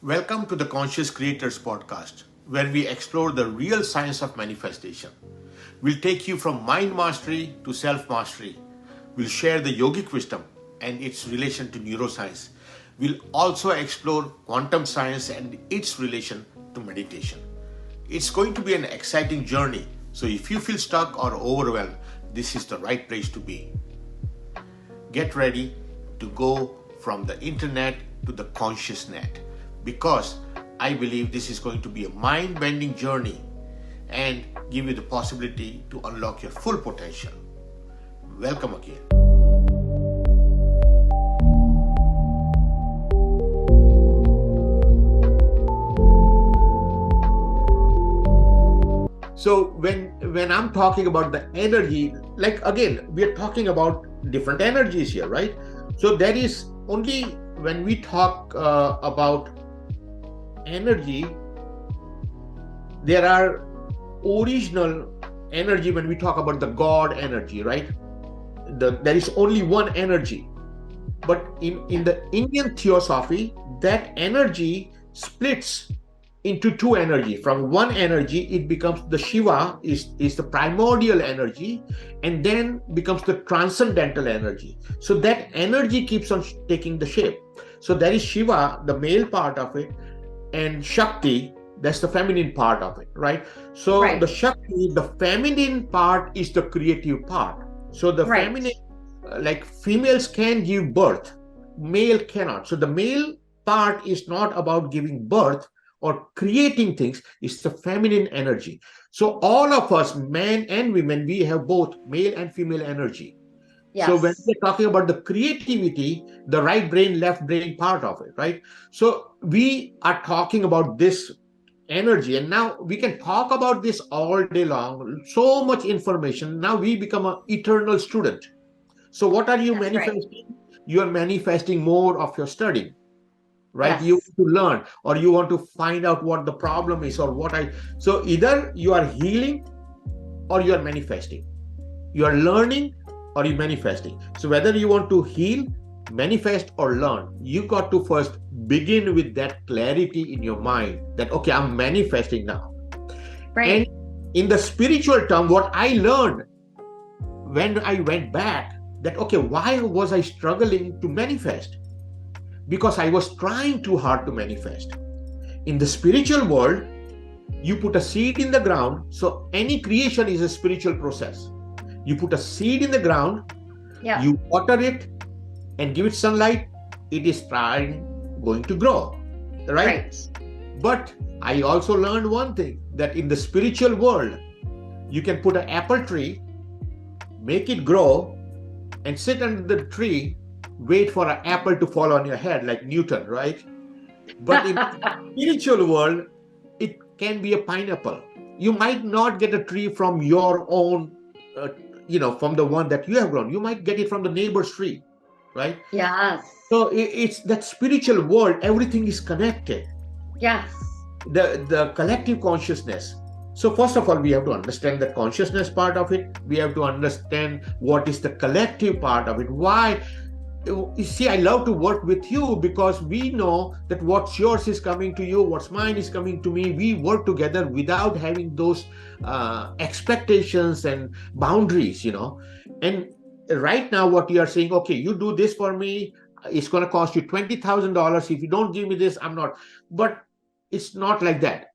Welcome to the Conscious Creators Podcast, where we explore the real science of manifestation. We'll take you from mind mastery to self mastery. We'll share the yogic wisdom and its relation to neuroscience. We'll also explore quantum science and its relation to meditation. It's going to be an exciting journey, so if you feel stuck or overwhelmed, this is the right place to be. Get ready to go from the internet to the conscious net, because I believe this is going to be a mind-bending journey and give you the possibility to unlock your full potential. Welcome again. So when I'm talking about the energy, like again, we are talking about different energies here, right? So there is only when we talk about energy, there are original energy. When we talk about the God energy, right? There is only one energy. But in the Indian theosophy, that energy splits into two energy. From one energy, it becomes the Shiva is the primordial energy, and then becomes the transcendental energy. So that energy keeps on taking the shape. So there is Shiva, the male part of it, and Shakti, that's the feminine part of it, right? So Right. the Shakti, the feminine part, is the creative part. So the Right. feminine, like females can give birth, male cannot. So the male part is not about giving birth or creating things, it's the feminine energy. So all of us, men and women, we have both male and female energy. So when Yes. we're talking about the creativity, the right brain, left brain part of it, right? So we are talking about this energy, and now we can talk about this all day long. So much information. Now we become an eternal student. So what are you That's right. manifesting? You are manifesting more of your studying, right? You Yes. want to learn, or you want to find out what the problem is, or what I. So either you are healing or you are manifesting. You are learning or you manifesting. So whether you want to heal, manifest, or learn, you got to first begin with that clarity in your mind that, okay, I'm manifesting now. And Right. in the spiritual term, what I learned when I went back, that, okay, why was I struggling to manifest? Because I was trying too hard to manifest. In the spiritual world, you put a seed in the ground. So any creation is a spiritual process. You put a seed in the ground, Yeah. you water it and give it sunlight, it is going to grow, right? Right. But I also learned one thing, that in the spiritual world, you can put an apple tree, make it grow, and sit under the tree, wait for an apple to fall on your head, like Newton, right? But in spiritual world, it can be a pineapple. You might not get a tree from your own, uh, from the one that you have grown. You might get it from the neighbor's tree, right? Yes. So it's that spiritual world. Everything is connected. Yes. The collective consciousness. So first of all, we have to understand the consciousness part of it. We have to understand what is the collective part of it. Why? You see, I love to work with you because we know that what's yours is coming to you, what's mine is coming to me. We work together without having those expectations and boundaries, And right now, what you are saying, okay, you do this for me, it's going to cost you $20,000. If you don't give me this, I'm not. But it's not like that.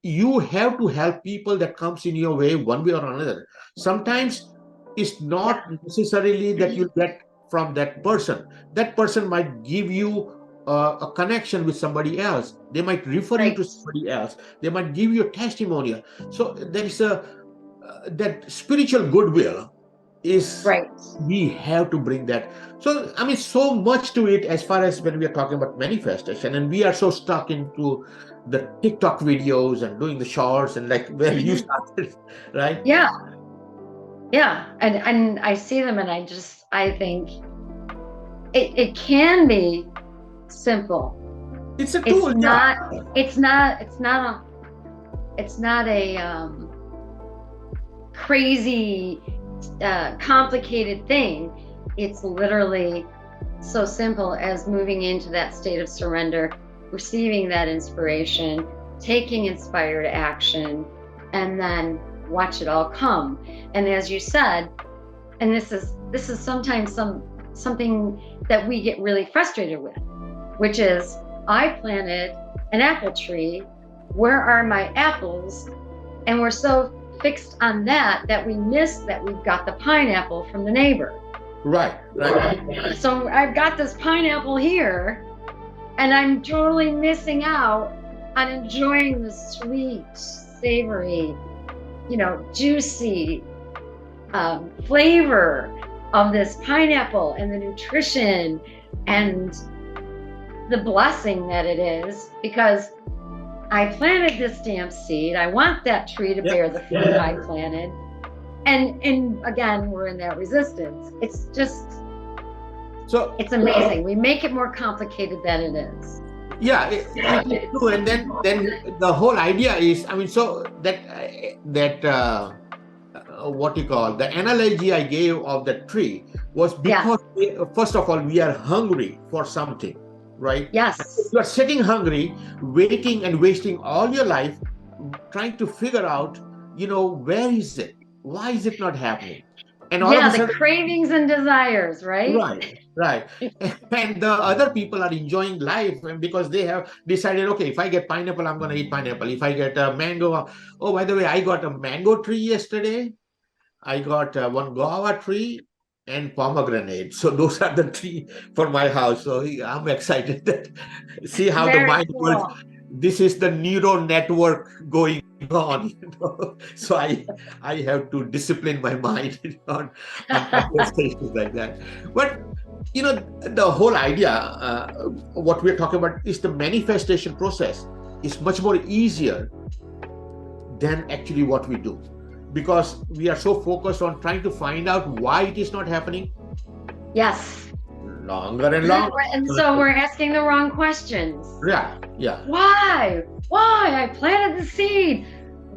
You have to help people that comes in your way one way or another. Sometimes it's Yeah. not necessarily that you get from that person. That person might give you a connection with somebody else. They might refer you Right. to somebody else. They might give you a testimonial. So there is a that spiritual goodwill is, Right. we have to bring that. So I mean, so much to it as far as when we are talking about manifestation, and we are so stuck into the TikTok videos and doing the shorts and like where you started, right? Yeah. Yeah. And I see them and I think it can be simple. It's a It's tool, yeah. not it's not it's not a it's not a crazy complicated thing. It's literally so simple as moving into that state of surrender, receiving that inspiration, taking inspired action, and then watch it all come. And as you said, and this is sometimes something that we get really frustrated with, which is, I planted an apple tree, where are my apples? And we're so fixed on that we miss that we've got the pineapple from the neighbor. Right. So I've got this pineapple here, and I'm totally missing out on enjoying the sweet, savory, juicy flavor of this pineapple, and the nutrition and the blessing that it is, because I planted this damn seed. I want that tree to bear the fruit I planted. And again, we're in that resistance. It's just, it's amazing. We make it more complicated than it is. Yeah, it's true. And then the whole idea is, so that what you call the analogy I gave of the tree was because first of all, we are hungry for something, right? Yes. You are sitting hungry, waiting and wasting all your life trying to figure out, where is it? Why is it not happening? And all of a sudden, the cravings and desires, right? Right. And the other people are enjoying life because they have decided, okay, if I get pineapple, I'm going to eat pineapple. If I get a mango, oh, by the way, I got a mango tree yesterday. I got one guava tree and pomegranate. So those are the three for my house. So I'm excited that see how the mind works. This is the neural network going on. So I have to discipline my mind on conversations like that. But the whole idea, what we're talking about is the manifestation process is much more easier than actually what we do, because we are so focused on trying to find out why it is not happening. Yes. Longer and longer. And so we're asking the wrong questions. Yeah. Why? I planted the seed.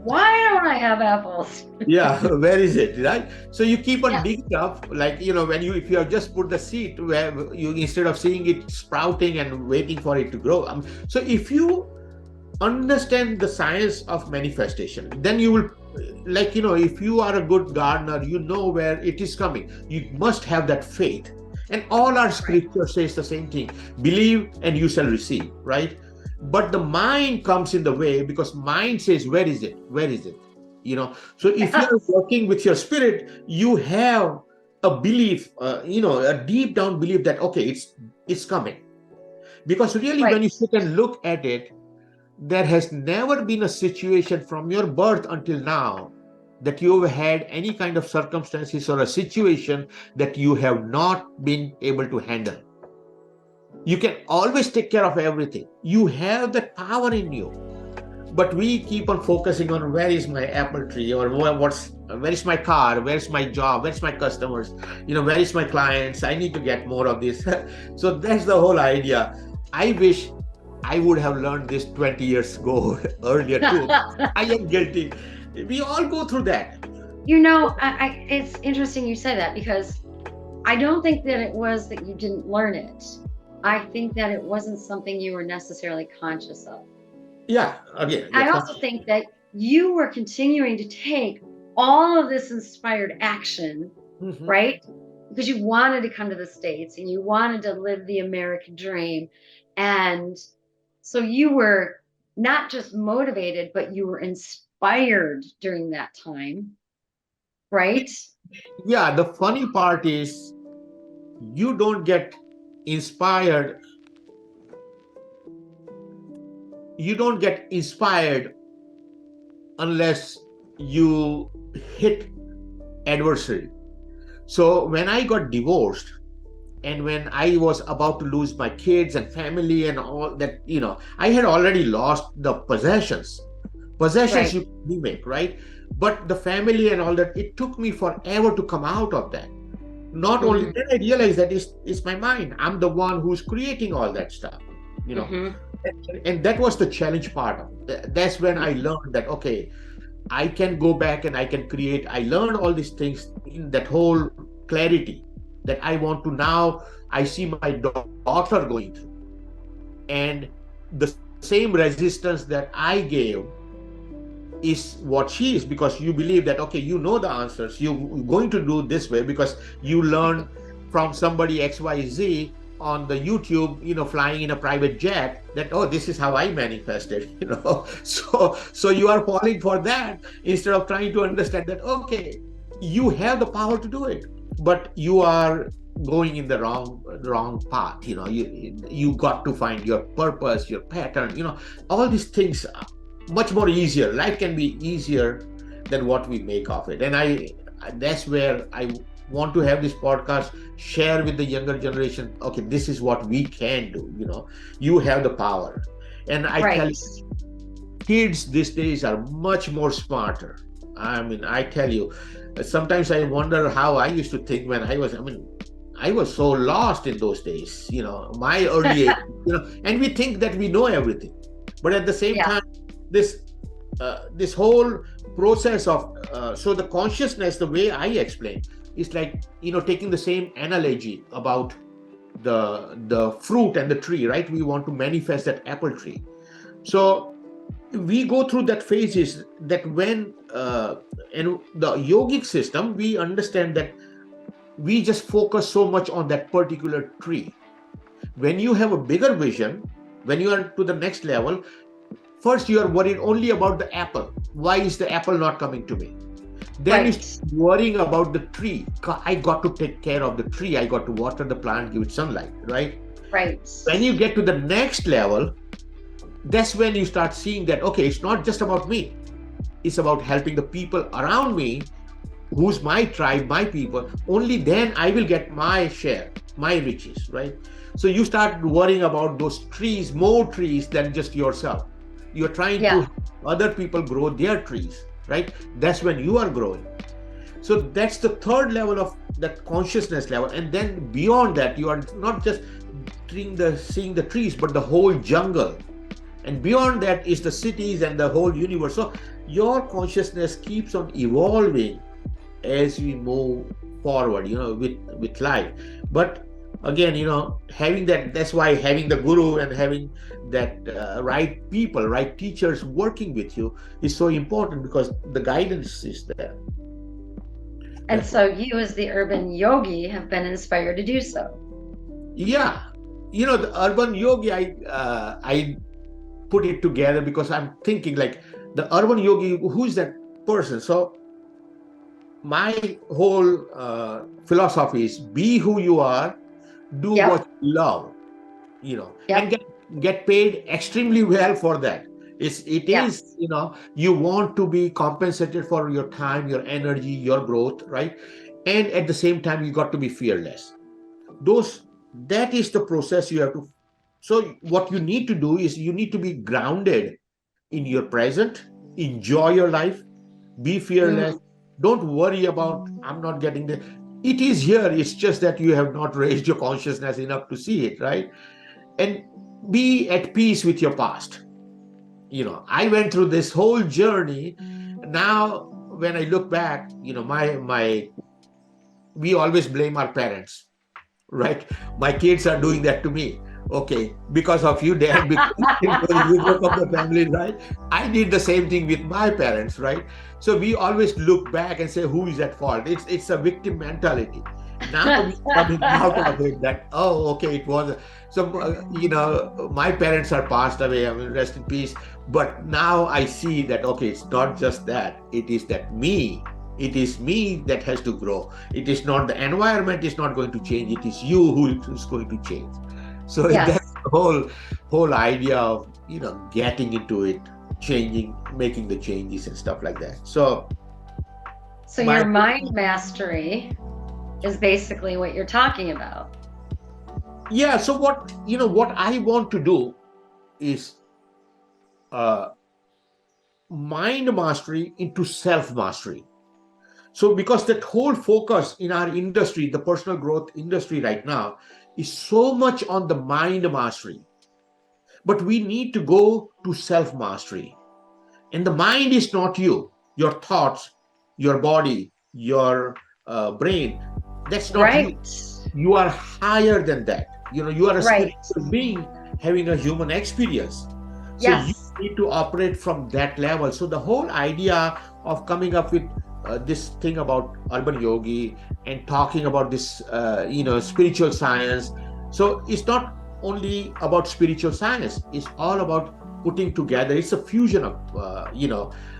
Why don't I have apples? Yeah, where is it, right? So you keep on digging up, like, if you have just put the seed where you, instead of seeing it sprouting and waiting for it to grow. So if you understand the science of manifestation, then you will, if you are a good gardener, where it is coming. You must have that faith. And all our scripture says the same thing: believe and you shall receive, right? But the mind comes in the way, because mind says, where is it? So if you're working with your spirit, you have a belief, a deep down belief that, okay, it's coming. Because really, when you sit and look at it, there has never been a situation from your birth until now that you have had any kind of circumstances or a situation that you have not been able to handle. You can always take care of everything. You have that power in you. But we keep on focusing on, where is my apple tree, or where is my car, where's my job, where's my customers, where is my clients, I need to get more of this. So that's the whole idea. I wish I would have learned this 20 years ago earlier too. I am guilty. We all go through that. It's interesting you say that, because I don't think that it was that you didn't learn it. I think that it wasn't something you were necessarily conscious of. Yeah, again. I also think that you were continuing to take all of this inspired action, right? Because you wanted to come to the States and you wanted to live the American dream. And so you were not just motivated, but you were inspired during that time, right? Yeah, the funny part is, you don't get inspired. You don't get inspired unless you hit adversity. So when I got divorced, and when I was about to lose my kids and family and all that, I had already lost the possessions. Possessions you can remake, right? But the family and all that, it took me forever to come out of that. Not only then I realized that it's my mind. I'm the one who's creating all that stuff, And that was the challenge part. That's when I learned that, okay, I can go back and I can create. I learned all these things in that whole clarity that I want to now. I see my daughter going through, and the same resistance that I gave is what she is, because you believe that, okay, you know the answers, you're going to do this way because you learn from somebody XYZ on the YouTube, flying in a private jet, that, oh, this is how I manifested, so you are falling for that instead of trying to understand that, okay, you have the power to do it, but you are going in the wrong path. You got to find your purpose, your pattern, all these things. Much more easier, life can be easier than what we make of it. And that's where I want to have this podcast, share with the younger generation, okay, this is what we can do. You have the power. And I tell Right. you, kids these days are much more smarter. I mean, I tell you, sometimes I wonder how I used to think when I was so lost in those days, my early age, and we think that we know everything. But at the same Yeah. time, this this whole process of so the consciousness, the way I explain, is like, taking the same analogy about the fruit and the tree, right? We want to manifest that apple tree. So we go through that phases, that when in the yogic system, we understand that we just focus so much on that particular tree. When you have a bigger vision, when you are to the next level, first you are worried only about the apple. Why is the apple not coming to me? Then you Right. start worrying about the tree. I got to take care of the tree, I got to water the plant, give it sunlight, right? Right. When you get to the next level, that's when you start seeing that, okay, it's not just about me, it's about helping the people around me, who's my tribe, my people. Only then I will get my share, my riches, right? So you start worrying about those trees, more trees than just yourself. You're trying to Yeah. help other people grow their trees, right? That's when you are growing. So that's the third level of that consciousness level. And then beyond that, you are not just seeing the trees, but the whole jungle. And beyond that is the cities and the whole universe. So your consciousness keeps on evolving as we move forward, with life. But again, having that's why having the guru and having that right people, right teachers working with you is so important, because the guidance is there. And That's so you, as the urban yogi, have been inspired to do so. Yeah, the urban yogi, I put it together because I'm thinking like the urban yogi, who's that person? So my whole philosophy is, be who you are, do what Yep. you love, and Yep. get paid extremely well for that. It is, Yes. you want to be compensated for your time, your energy, your growth, right? And at the same time, you got to be fearless. Those That is the process you have to. So what you need to do is, you need to be grounded in your present, enjoy your life, be fearless. Mm. Don't worry about, I'm not getting there. It is here, it's just that you have not raised your consciousness enough to see it, right? And be at peace with your past. I went through this whole journey. Now when I look back, my we always blame our parents, right? My kids are doing that to me. Okay, because of you, dad, because you broke up the family, right? I did the same thing with my parents, right? So we always look back and say, who is at fault? It's a victim mentality. Now we coming out of it, that, oh, okay, it was so. My parents are passed away. I mean, rest in peace. But now I see that, okay, it's not just that. It is that me. It is me that has to grow. It is not, the environment is not going to change. It is you who is going to change. So Yes. that's the whole idea of, getting into it, changing, making the changes and stuff like that. So So my your mind mastery is basically what you're talking about. yeah. So what I want to do is uh, mind mastery into self mastery. So because that whole focus in our industry, the personal growth industry right now, is so much on the mind mastery. But we need to go to self mastery. And the mind is not you, your thoughts, your body, your brain. That's not you. Right. You are higher than that. You are a Right. spiritual being having a human experience. So you Yes. need to operate from that level. So the whole idea of coming up with this thing about urban yogi and talking about this, spiritual science. So it's not only about spiritual science. It's all about putting together. It's a fusion of,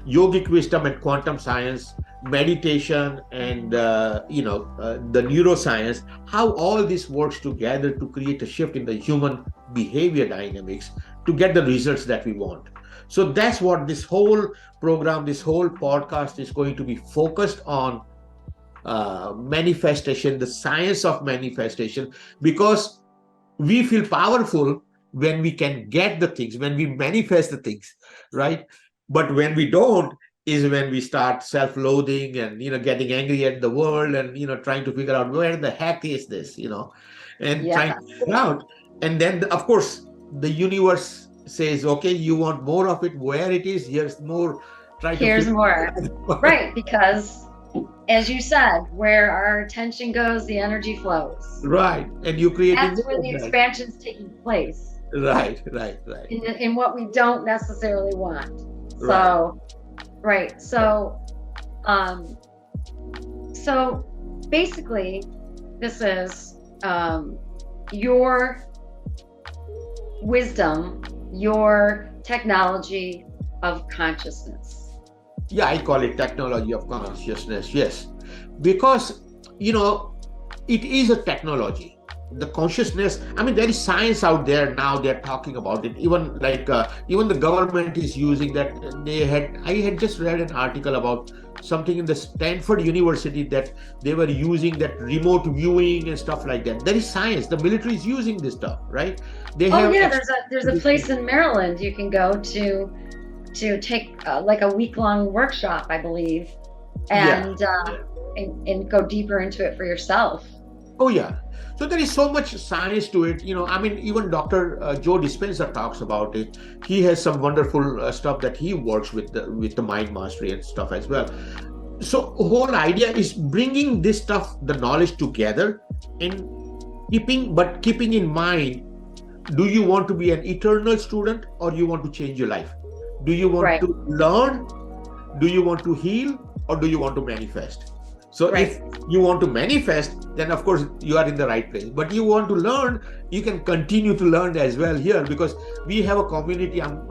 yogic wisdom and quantum science, meditation, and the neuroscience. How all this works together to create a shift in the human behavior dynamics to get the results that we want. So that's what this whole program, this whole podcast is going to be focused on, manifestation, the science of manifestation, because we feel powerful when we can get the things, when we manifest the things, right? But when we don't, is when we start self-loathing and getting angry at the world and trying to figure out where the heck is this, and trying to Yes. figure out. And then, of course, the universe says, okay, you want more of it, where it is, here's more. Try to Here's figure more. out. Right, because as you said, where our attention goes, the energy flows. Right, and you're creating That's more where of the that. expansion's taking place Right, right, right, in what we don't necessarily want. right. So, right. Um, so basically, this is your wisdom, your technology of consciousness. Yeah, I call it technology of consciousness. Yes, because you know it is a technology. The consciousness. I mean, there is science out there now. They're talking about it. Even like even the government is using that. They had. I had just read an article about something in the Stanford University that they were using that remote viewing and stuff like that. There is science. The military is using this stuff, right? They Oh have. yeah, there's a place in Maryland you can go to take like a week-long workshop, I believe, Yeah. and go deeper into it for yourself. Oh yeah. So there is so much science to it. I mean, even Dr. Joe Dispenza talks about it. He has some wonderful stuff that he works with the mind mastery and stuff as well. So whole idea is bringing this stuff, the knowledge together, and keeping in mind, do you want to be an eternal student or you want to change your life? Do you want Right, to learn? Do you want to heal or do you want to manifest? So if right. you want to manifest, then of course you are in the right place. But you want to learn, you can continue to learn as well here, because we have a community. I'm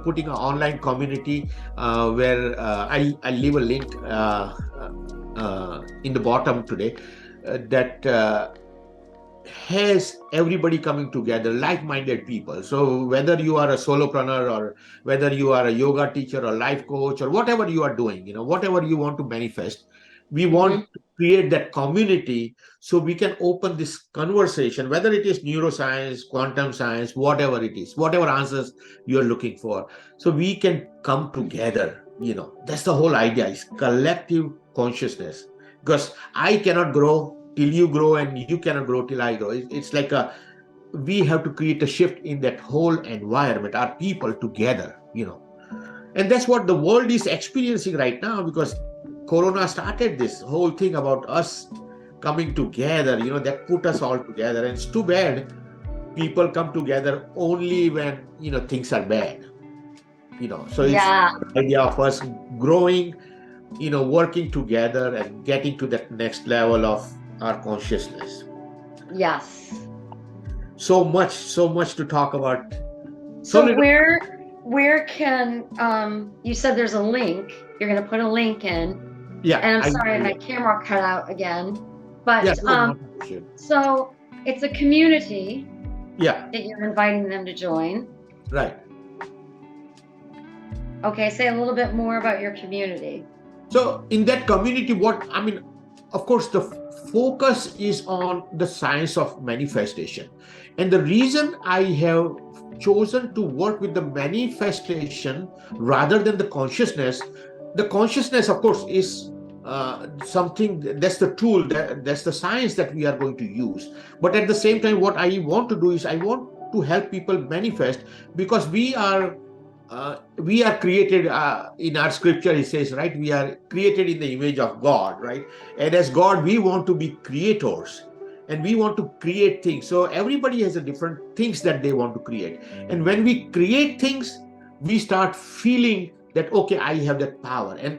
putting an online community where I leave a link in the bottom today, that has everybody coming together, like-minded people. So whether you are a solopreneur or whether you are a yoga teacher or life coach or whatever you are doing, whatever you want to manifest, we want Hmm. to create that community so we can open this conversation, whether it is neuroscience, quantum science, whatever it is, whatever answers you're looking for. So we can come together. That's the whole idea, is collective consciousness. Because I cannot grow till you grow, and you cannot grow till I grow. It's like we have to create a shift in that whole environment, our people together. And that's what the world is experiencing right now, because Corona started this whole thing about us coming together, that put us all together. And it's too bad people come together only when, things are bad. So it's Yeah, the idea of us growing, working together and getting to that next level of our consciousness. yes. So much to talk about. So So little. where can you said there's a link. You're gonna put a link in. Yeah, And I'm I sorry, yeah, my camera cut out again. yeah, But no, not an issue. so it's a community Yeah, that you're inviting them to join. right. Okay, say a little bit more about your community. So in that community, what I mean, of course, the focus is on the science of manifestation. And the reason I have chosen to work with the manifestation rather than the consciousness, of course, is something that's the tool, that's the science that we are going to use. But at the same time, what I want to do is I want to help people manifest, because we are created in our scripture. It says, right, we are created in the image of God, right? And as God, we want to be creators. and we want to create things. So everybody has a different things that they want to create. And when we create things, we start feeling that, okay, I have that power. And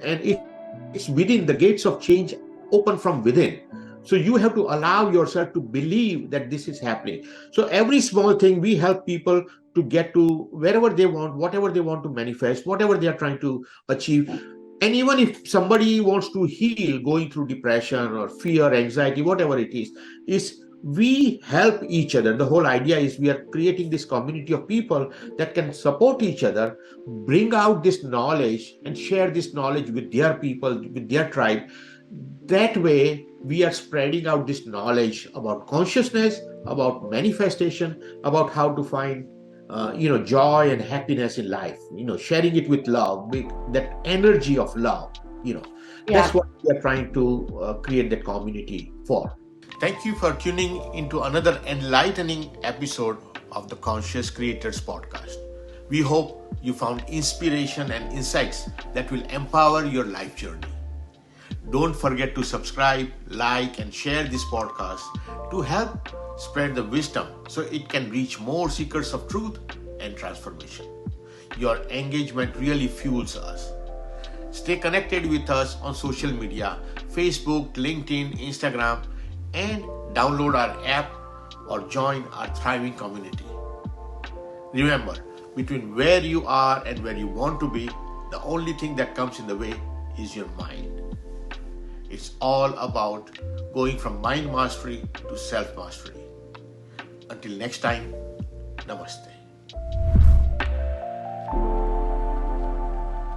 it's within, the gates of change open from within. So you have to allow yourself to believe that this is happening. So every small thing, we help people to get to wherever they want, whatever they want to manifest, whatever they are trying to achieve. And even if somebody wants to heal going through depression or fear, anxiety, whatever it is we help each other. The whole idea is we are creating this community of people that can support each other, bring out this knowledge and share this knowledge with their people, with their tribe. That way we are spreading out this knowledge about consciousness, about manifestation, about how to find joy and happiness in life, sharing it with love, that energy of love. Yeah. That's what we are trying to create that community for. Thank you for tuning into another enlightening episode of the Conscious Creators podcast. We hope you found inspiration and insights that will empower your life journey. Don't forget to subscribe, like, and share this podcast to help spread the wisdom so it can reach more seekers of truth and transformation. Your engagement really fuels us. Stay connected with us on social media, Facebook, LinkedIn, Instagram, and download our app or join our thriving community. Remember, between where you are and where you want to be, the only thing that comes in the way is your mind. It's all about going from mind mastery to self mastery. Until next time, namaste.